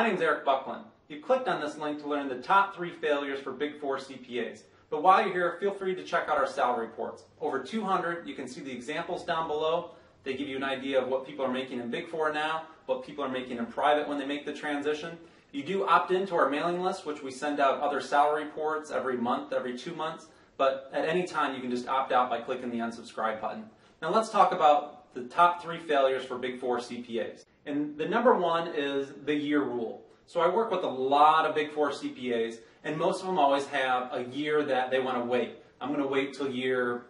name's Eric Buckland. You clicked on this link to learn the top 3 failures for Big 4 CPAs. But while you're here, feel free to check out our salary reports. Over 200, you can see the examples down below. They give you an idea of what people are making in Big 4 now, what people are making in private when they make the transition. You do opt into our mailing list, which we send out other salary reports every month, every 2 months. But at any time, you can just opt out by clicking the unsubscribe button. Now let's talk about the top 3 failures for Big 4 CPAs. And the number 1 is the year rule. So I work with a lot of Big 4 CPAs, and most of them always have a year that they want to wait. I'm going to wait till year,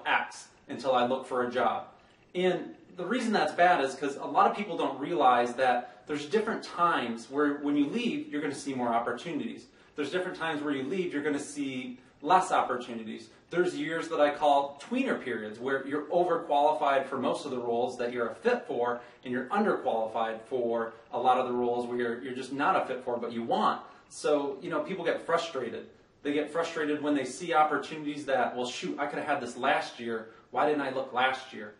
X until I look for a job. And the reason that's bad is because a lot of people don't realize that there's different times where when you leave, you're going to see more opportunities. There's different times where you leave, you're going to see less opportunities. There's years that I call tweener periods where you're overqualified for most of the roles that you're a fit for, and you're underqualified for a lot of the roles where you're just not a fit for, but you want. So, people get frustrated. They get frustrated when they see opportunities that, well, shoot, I could have had this last year. Why didn't I look last year?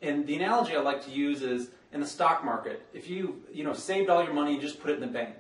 And the analogy I like to use is in the stock market. If you, saved all your money and just put it in the bank,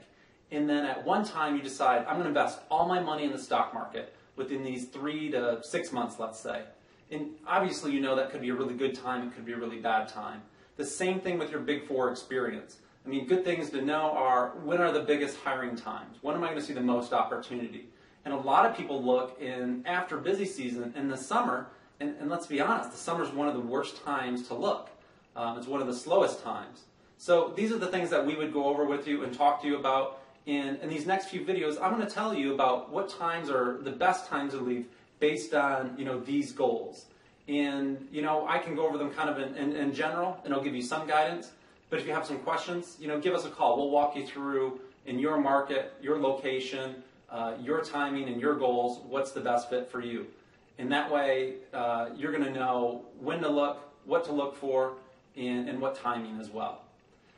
and then at one time you decide, I'm going to invest all my money in the stock market within these 3 to 6 months, let's say. And obviously, that could be a really good time. It could be a really bad time. The same thing with your Big 4 experience. I mean, good things to know are, when are the biggest hiring times? When am I going to see the most opportunity? And a lot of people look in after busy season in the summer, and let's be honest, the summer is one of the worst times to look. It's one of the slowest times. So these are the things that we would go over with you and talk to you about. In these next few videos, I'm going to tell you about what times are the best times to leave based on, these goals. And, I can go over them kind of in general, and I'll give you some guidance. But if you have some questions, give us a call. We'll walk you through in your market, your location, your timing, and your goals, what's the best fit for you. And that way, you're going to know when to look, what to look for, and what timing as well.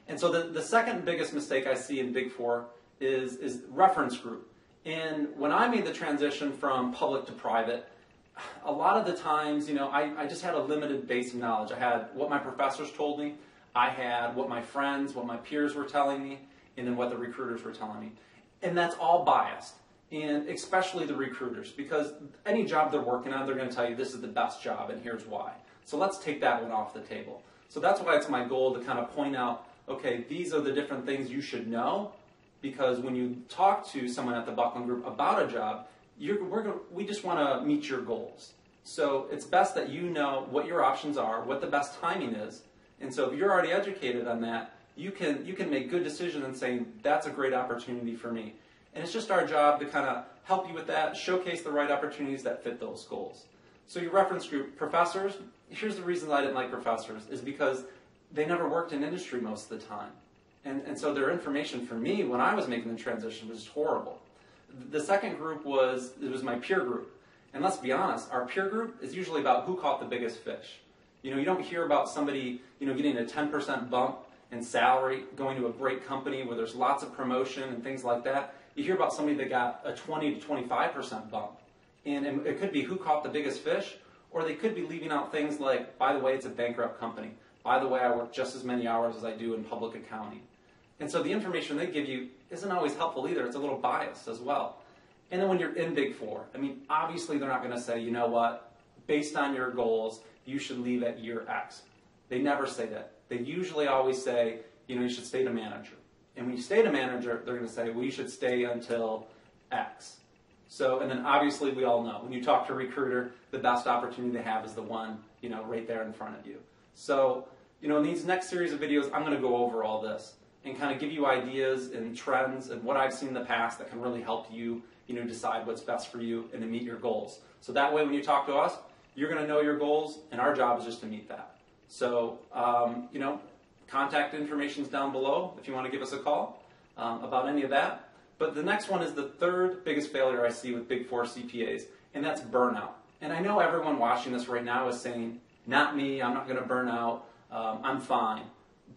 And so the second biggest mistake I see in Big 4 is reference group. And when I made the transition from public to private, a lot of the times, I just had a limited base of knowledge. I had what my professors told me, I had what my friends, what my peers were telling me, and then what the recruiters were telling me. And that's all biased, and especially the recruiters, because any job they're working on, they're going to tell you this is the best job, and here's why. So let's take that one off the table. So that's why it's my goal to kind of point out, okay, these are the different things you should know, because when you talk to someone at the Buckland Group about a job, we just want to meet your goals. So it's best that you know what your options are, what the best timing is. And so if you're already educated on that, you can make good decisions and saying, that's a great opportunity for me. And it's just our job to kind of help you with that, showcase the right opportunities that fit those goals. So your reference group, professors, here's the reason I didn't like professors, is because they never worked in industry most of the time. And so their information for me when I was making the transition was horrible. The second group was my peer group. And let's be honest, our peer group is usually about who caught the biggest fish. You don't hear about somebody, getting a 10% bump in salary, going to a great company where there's lots of promotion and things like that. You hear about somebody that got a 20 to 25% bump. And it could be who caught the biggest fish, or they could be leaving out things like, by the way, it's a bankrupt company. By the way, I work just as many hours as I do in public accounting. And so the information they give you isn't always helpful either. It's a little biased as well. And then when you're in Big 4, obviously they're not going to say, you know what, based on your goals, you should leave at year X. They never say that. They usually always say, you should stay to manager. And when you stay to manager, they're going to say, well, you should stay until X. So, and then obviously we all know, when you talk to a recruiter, the best opportunity they have is the one, right there in front of you. So, in these next series of videos, I'm going to go over all this and kind of give you ideas and trends and what I've seen in the past that can really help you, decide what's best for you and to meet your goals. So that way when you talk to us, you're going to know your goals, and our job is just to meet that. So, contact information is down below if you want to give us a call about any of that. But the next one is the third biggest failure I see with Big 4 CPAs, and that's burnout. And I know everyone watching this right now is saying, not me, I'm not going to burn out, I'm fine.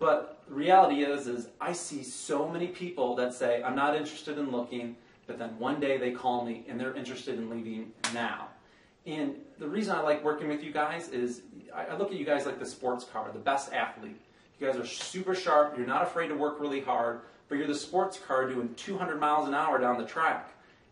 But the reality is I see so many people that say, I'm not interested in looking, but then one day they call me and they're interested in leaving now. And the reason I like working with you guys is I look at you guys like the sports car, the best athlete. You guys are super sharp, you're not afraid to work really hard, but you're the sports car doing 200 miles an hour down the track.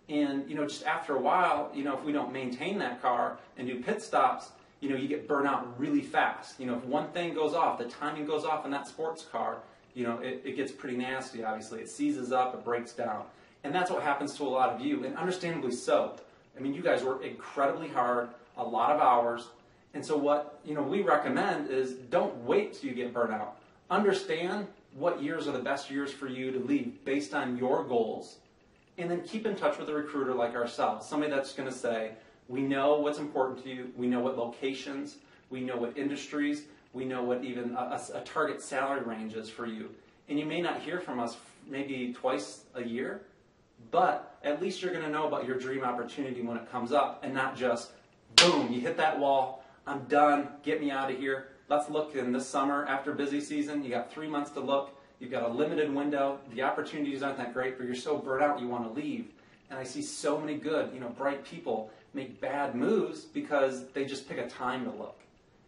And, just after a while, if we don't maintain that car and do pit stops, you get burnt out really fast. If one thing goes off, the timing goes off in that sports car, it gets pretty nasty, obviously. It seizes up, it breaks down. And that's what happens to a lot of you, and understandably so. I mean, you guys work incredibly hard, a lot of hours, and so what we recommend is don't wait till you get burnt out. Understand what years are the best years for you to leave based on your goals, and then keep in touch with a recruiter like ourselves, somebody that's going to say, we know what's important to you, we know what locations, we know what industries, we know what even a target salary range is for you. And you may not hear from us maybe twice a year, but at least you're going to know about your dream opportunity when it comes up, and not just, boom, you hit that wall, I'm done, get me out of here. Let's look in this summer after busy season. You got 3 months to look. You've got a limited window. The opportunities aren't that great, but you're so burnt out you want to leave. And I see so many good, bright people make bad moves because they just pick a time to look.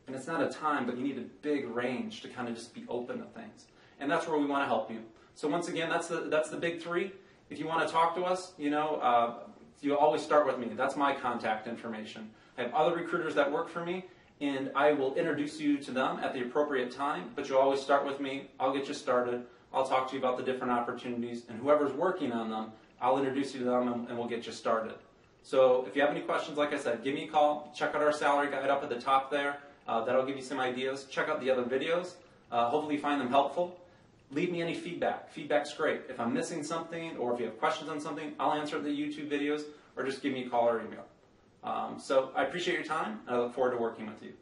And it's not a time, but you need a big range to kind of just be open to things. And that's where we want to help you. So once again, that's the big three. If you want to talk to us, you always start with me. That's my contact information. I have other recruiters that work for me, and I will introduce you to them at the appropriate time, but you'll always start with me. I'll get you started. I'll talk to you about the different opportunities, and whoever's working on them, I'll introduce you to them, and we'll get you started. So if you have any questions, like I said, give me a call. Check out our salary guide up at the top there. That'll give you some ideas. Check out the other videos. Hopefully you find them helpful. Leave me any feedback. Feedback's great. If I'm missing something, or if you have questions on something, I'll answer it in the YouTube videos, or just give me a call or email. So I appreciate your time, and I look forward to working with you.